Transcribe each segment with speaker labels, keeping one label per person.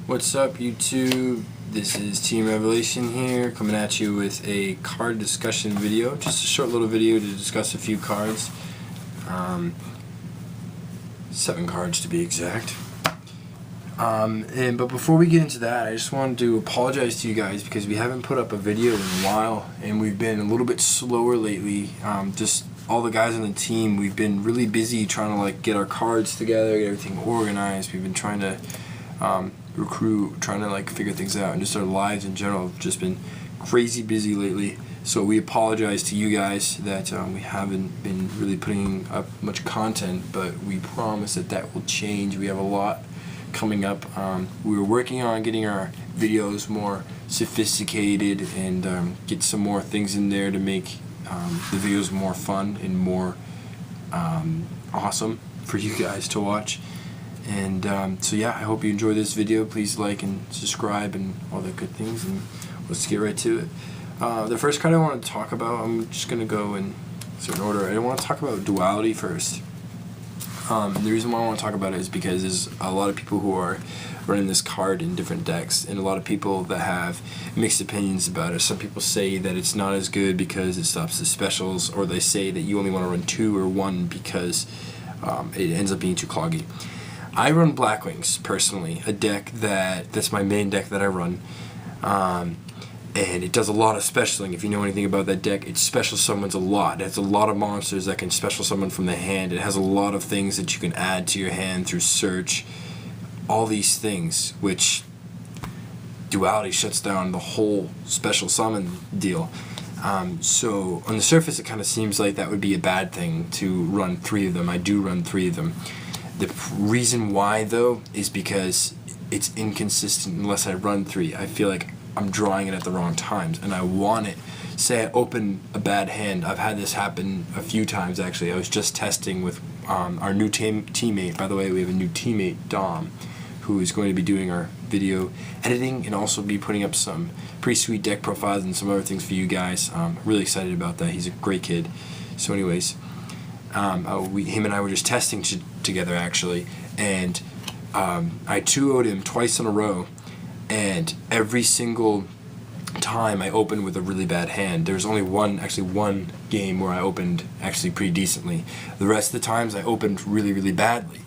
Speaker 1: What's up, YouTube? This is Team Revelation here, coming at you with a card discussion video. Just a short little video to discuss a few cards. 7 cards to be exact. But before we get into that, I just wanted to apologize to you guys because we haven't put up a video in a while, and we've been a little bit slower lately. Just all the guys on the team, we've been really busy trying to get our cards together, get everything organized. We've been trying to recruit, trying to figure things out, and just our lives in general have just been crazy busy lately. So we apologize to you guys that we haven't been really putting up much content, but we promise that will change. We have a lot coming up. We were working on getting our videos more sophisticated and get some more things in there to make the videos more fun and more awesome for you guys to watch. And so yeah, I hope you enjoy this video. Please like and subscribe and all the good things, and let's get right to it. The first card I want to talk about, I'm just going to go in certain order. I want to talk about Duality first. The reason why I want to talk about it is because there's a lot of people who are running this card in different decks, and a lot of people that have mixed opinions about it. Some people say that it's not as good because it stops the specials, or they say that you only want to run 2 or 1 because it ends up being too cloggy. I run Blackwings personally, a deck that's my main deck that I run, and it does a lot of specialing. If you know anything about that deck, it special summons a lot. It has a lot of monsters that can special summon from the hand. It has a lot of things that you can add to your hand through search. All these things, which Duality shuts down the whole special summon deal. So on the surface, it kind of seems like that would be a bad thing to run 3 of them. I do run 3 of them. The reason why, though, is because it's inconsistent unless I run 3. I feel like I'm drawing it at the wrong times, and I want it. Say I open a bad hand. I've had this happen a few times, actually. I was just testing with our new teammate. By the way, we have a new teammate, Dom, who is going to be doing our video editing and also be putting up some pretty sweet deck profiles and some other things for you guys. Really excited about that. He's a great kid. So anyways, him and I were just testing together, actually, and I 2-0'd him twice in a row, and every single time I opened with a really bad hand. There's only one game where I opened actually pretty decently. The rest of the times I opened really, really badly.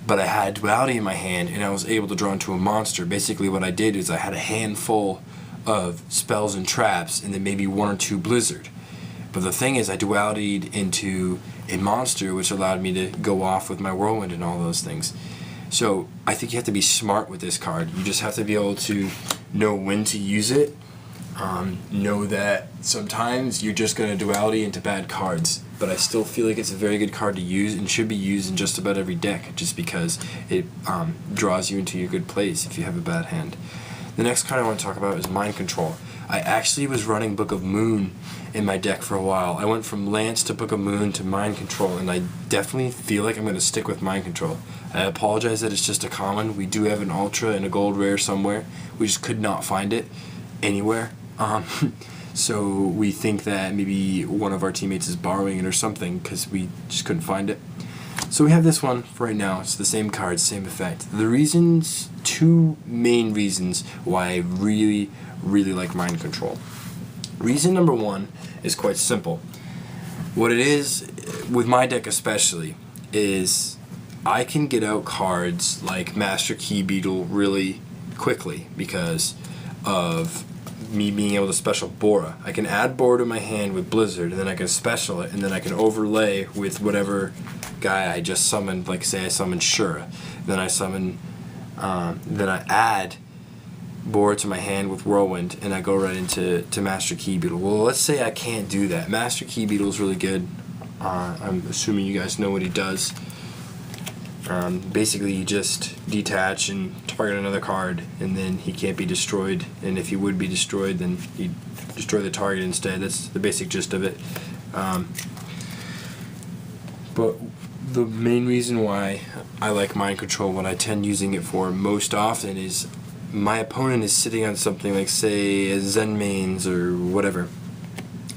Speaker 1: But I had Duality in my hand, and I was able to draw into a monster. Basically what I did is I had a handful of spells and traps, and then maybe 1 or 2 Blizzard. But the thing is, I Duality'd into a monster, which allowed me to go off with my Whirlwind and all those things. So I think you have to be smart with this card. You just have to be able to know when to use it. Know that sometimes you're just going to Duality into bad cards. But I still feel like it's a very good card to use and should be used in just about every deck, just because it draws you into your good place if you have a bad hand. The next card I want to talk about is Mind Control. I actually was running Book of Moon in my deck for a while. I went from Lance to Book of Moon to Mind Control, and I definitely feel like I'm going to stick with Mind Control. I apologize that it's just a common. We do have an Ultra and a Gold Rare somewhere. We just could not find it anywhere. So we think that maybe one of our teammates is borrowing it or something because we just couldn't find it. So we have this one for right now. It's the same card, same effect. The reasons, 2 main reasons why I really, really like Mind Control. Reason number 1 is quite simple. What it is, with my deck especially, is I can get out cards like Master Key Beetle really quickly because of me being able to special Bora. I can add Bora to my hand with Blizzard, and then I can special it, and then I can overlay with whatever guy I just summoned. Like say I summoned Shura, then I summon, then I add Bora to my hand with Whirlwind, and I go right into Master Key Beetle. Well, let's say I can't do that. Master Key Beetle is really good. I'm assuming you guys know what he does. Basically, you just detach and target another card, and then he can't be destroyed. And if he would be destroyed, then you destroy the target instead. That's the basic gist of it. But the main reason why I like Mind Control, what I tend using it for most often, is my opponent is sitting on something like, say, a Zenmaines or whatever,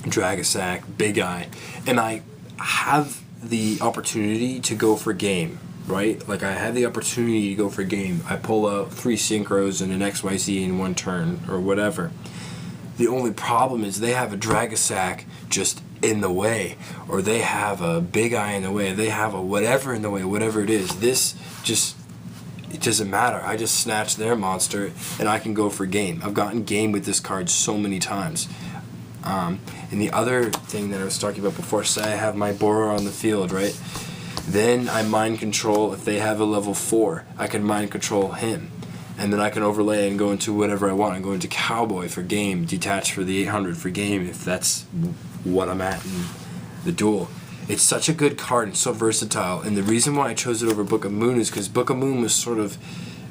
Speaker 1: Dragasac, Big Eye, and I have the opportunity to go for game right? Like I had the opportunity to go for game. I pull out 3 synchros and an XYZ in one turn or whatever. The only problem is they have a Dragasack just in the way, or they have a Big Eye in the way, they have a whatever in the way, whatever it is. This just, it doesn't matter. I just snatch their monster and I can go for game. I've gotten game with this card so many times. And the other thing that I was talking about before, say I have my Borer on the field, right? Then I mind control, if they have a level 4, I can mind control him. And then I can overlay and go into whatever I want. I go into Cowboy for game, Detach for the 800 for game, if that's what I'm at in the duel. It's such a good card and so versatile. And the reason why I chose it over Book of Moon is because Book of Moon was sort of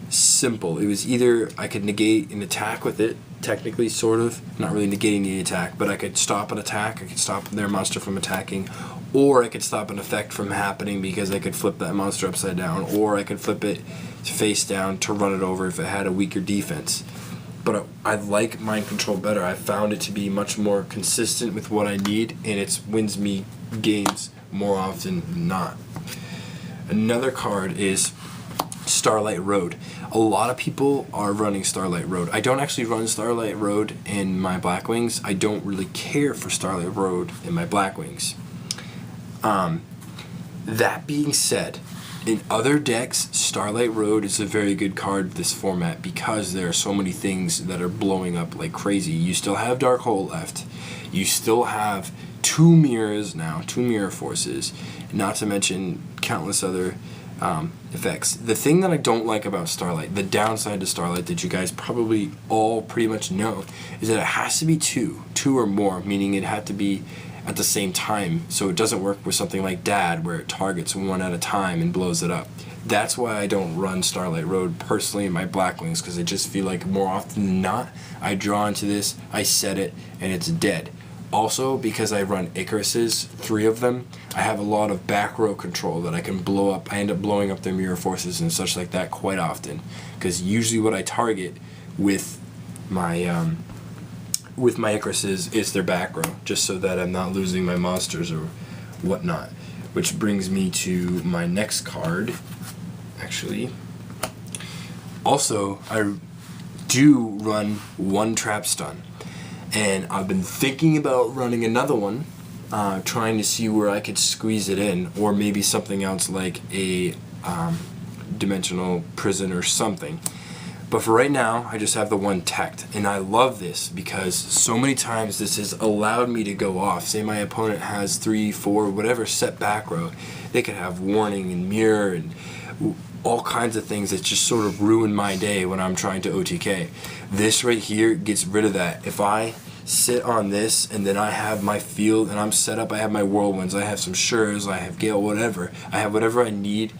Speaker 1: simple. It was either I could negate an attack with it, technically, sort of. Not really negating the attack, but I could stop an attack, I could stop their monster from attacking, or I could stop an effect from happening because I could flip that monster upside down, or I could flip it face down to run it over if it had a weaker defense. But I like Mind Control better. I found it to be much more consistent with what I need, and it wins me games more often than not. Another card is Starlight Road. A lot of people are running Starlight Road. I don't actually run Starlight Road in my Blackwings. I don't really care for Starlight Road in my Blackwings. That being said, in other decks, Starlight Road is a very good card this format because there are so many things that are blowing up like crazy. You still have Dark Hole left. You still have 2 mirrors now, 2 mirror forces, not to mention countless other effects. The thing that I don't like about Starlight, the downside to Starlight that you guys probably all pretty much know, is that it has to be 2 or more, meaning it had to be at the same time, so it doesn't work with something like Dad where it targets one at a time and blows it up. That's why I don't run Starlight Road personally in my Blackwings, because I just feel like more often than not I draw into this, I set it, and it's dead. Also, because I run Icaruses, 3 of them, I have a lot of back row control that I can blow up. I end up blowing up their mirror forces and such like that quite often, because usually what I target with my Icaruses is their back row, just so that I'm not losing my monsters or whatnot. Which brings me to my next card, actually. Also, I do run 1 Trap Stun. And I've been thinking about running another one, trying to see where I could squeeze it in, or maybe something else like a Dimensional Prison or something. But for right now, I just have the 1 Tect, and I love this because so many times this has allowed me to go off. Say my opponent has 3, 4, whatever set back row, they could have Warning and Mirror and all kinds of things that just sort of ruin my day when I'm trying to OTK. This right here gets rid of that. If I sit on this and then I have my field and I'm set up, I have my Whirlwinds, I have some Shures, I have Gale, whatever. I have whatever I need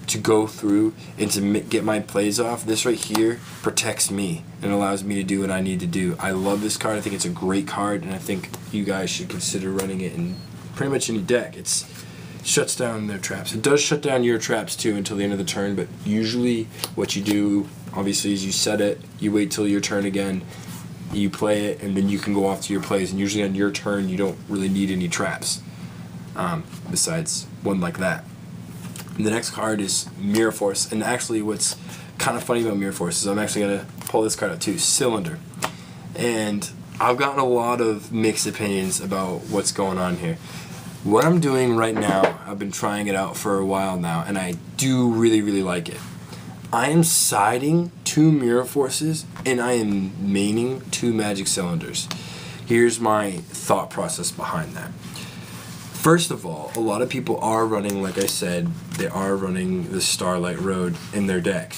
Speaker 1: to go through and to get my plays off. This right here protects me and allows me to do what I need to do. I love this card. I think it's a great card, and I think you guys should consider running it in pretty much any deck. It shuts down their traps. It does shut down your traps too until the end of the turn, but usually what you do, obviously, is you set it, you wait till your turn again, you play it, and then you can go off to your plays, and usually on your turn you don't really need any traps, besides one like that. And the next card is Mirror Force, and actually what's kind of funny about Mirror Force is I'm actually going to pull this card out too, Cylinder. And I've gotten a lot of mixed opinions about what's going on here. What I'm doing right now, I've been trying it out for a while now, and I do really, really like it. I am siding 2 Mirror Forces, and I am maining 2 Magic Cylinders. Here's my thought process behind that. First of all, a lot of people are running, like I said, they are running the Starlight Road in their deck.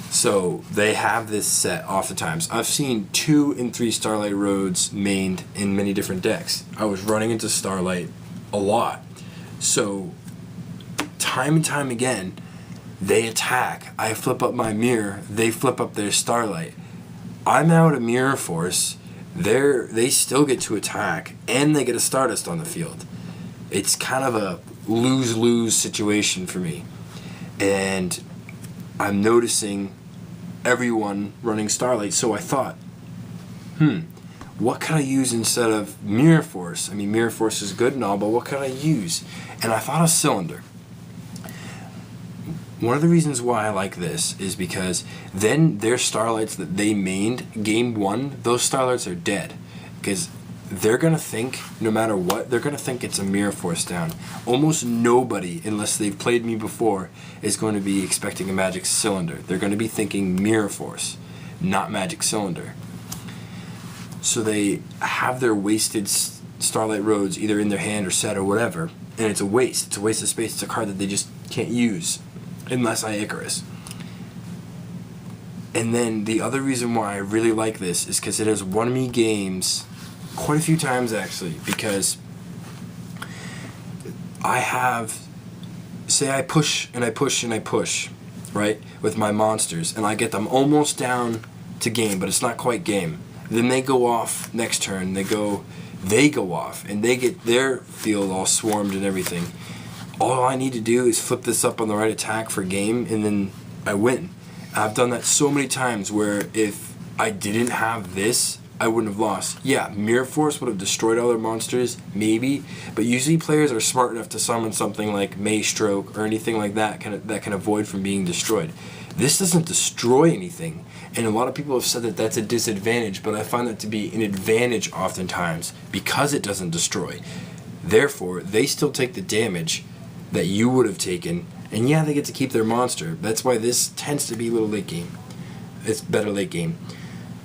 Speaker 1: So they have this set oftentimes. I've seen 2 and 3 Starlight Roads mained in many different decks. I was running into Starlight a lot. So time and time again, they attack. I flip up my mirror, they flip up their Starlight. I'm out of Mirror Force, they still get to attack, and they get a Stardust on the field. It's kind of a lose-lose situation for me. And I'm noticing everyone running Starlight, so I thought, what can I use instead of Mirror Force? I mean, Mirror Force is good and all, but what can I use? And I thought of Cylinder. One of the reasons why I like this is because then their Starlights that they mained, game 1, those Starlights are dead. Because they're going to think, no matter what, they're going to think it's a Mirror Force down. Almost nobody, unless they've played me before, is going to be expecting a Magic Cylinder. They're going to be thinking Mirror Force, not Magic Cylinder. So they have their wasted Starlight Roads either in their hand or set or whatever, and it's a waste. It's a waste of space. It's a card that they just can't use unless I Icarus. And then the other reason why I really like this is because it has won me games quite a few times, actually, because I have, say I push and I push and I push, right, with my monsters, and I get them almost down to game, but it's not quite game. Then they go off next turn, they go off, and they get their field all swarmed and everything. All I need to do is flip this up on the right attack for game, and then I win. I've done that so many times where if I didn't have this, I wouldn't have lost. Yeah, Mirror Force would have destroyed all their monsters, maybe, but usually players are smart enough to summon something like Maystroke or anything like that that can avoid from being destroyed. This doesn't destroy anything, and a lot of people have said that that's a disadvantage, but I find that to be an advantage oftentimes because it doesn't destroy. Therefore, they still take the damage that you would have taken, and yeah, they get to keep their monster. That's why this tends to be a little late game. It's better late game.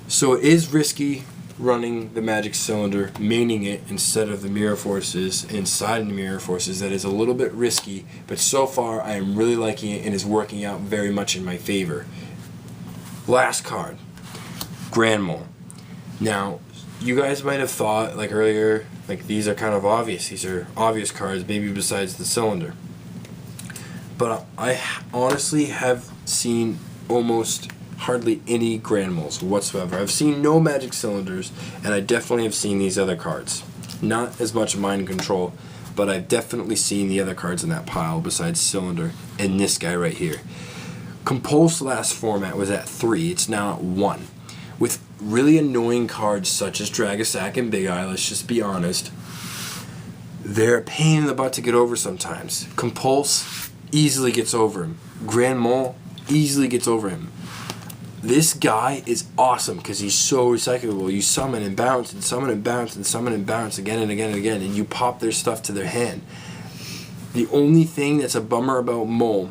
Speaker 1: So it is risky running the Magic Cylinder, maining it instead of the Mirror Forces, inside the Mirror Forces. That is a little bit risky, but so far I am really liking it and is working out very much in my favor. Last card, Grand Mole. Now, you guys might have thought, like earlier, like these are kind of obvious. These are obvious cards, maybe besides the cylinder. But I honestly have seen almost hardly any Grand Moles whatsoever. I've seen no Magic Cylinders, and I definitely have seen these other cards. Not as much Mind Control, but I've definitely seen the other cards in that pile besides Cylinder and this guy right here. Compulse last format was at 3, it's now at 1. With really annoying cards such as Dragasack and Big Eye, let's just be honest, they're a pain in the butt to get over sometimes. Compulse easily gets over him. Grand Mole easily gets over him. This guy is awesome because he's so recyclable. You summon and bounce and summon and bounce and summon and bounce again and again and again, and you pop their stuff to their hand. The only thing that's a bummer about Mole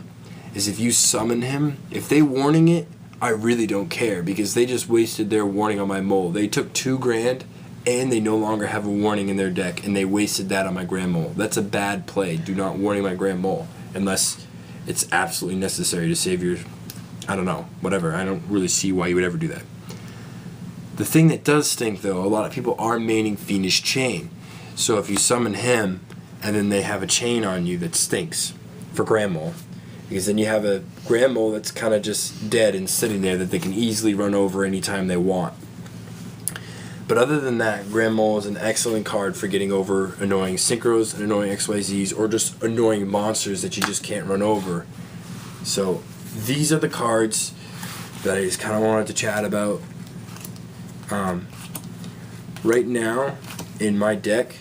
Speaker 1: is if you summon him, if they warning it, I really don't care because they just wasted their warning on my Mole. They took $2 grand and they no longer have a warning in their deck, and they wasted that on my Grand Mole. That's a bad play. Do not warning my Grand Mole unless it's absolutely necessary to save your, I don't know, whatever. I don't really see why you would ever do that. The thing that does stink, though, a lot of people are maining Fiendish Chain. So if you summon him and then they have a chain on you that stinks for Grand Mole, because then you have a Grand Mole that's kind of just dead and sitting there that they can easily run over anytime they want. But other than that, Grand Mole is an excellent card for getting over annoying Synchros and annoying XYZs, or just annoying monsters that you just can't run over. So these are the cards that I just kind of wanted to chat about. Right now, in my deck,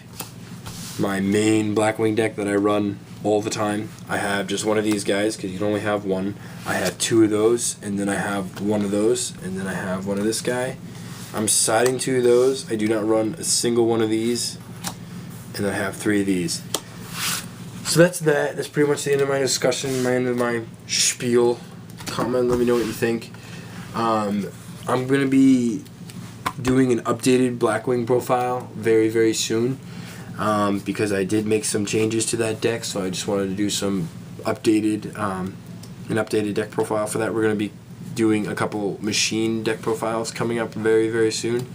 Speaker 1: my main Blackwing deck that I run all the time, I have just one of these guys, because you can only have one. I have 2 of those, and then I have one of those, and then I have one of this guy. I'm siding 2 of those. I do not run a single one of these, and I have 3 of these. So that's that. That's pretty much the end of my discussion, my end of my spiel. Comment, let me know what you think. I'm going to be doing an updated Blackwing profile very, very soon, because I did make some changes to that deck, so I just wanted to do some updated, an updated deck profile for that. We're going to be doing a couple machine deck profiles coming up very, very soon,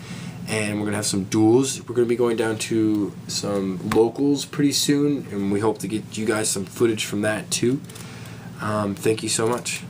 Speaker 1: and we're going to have some duels. We're going to be going down to some locals pretty soon, and we hope to get you guys some footage from that too. Thank you so much.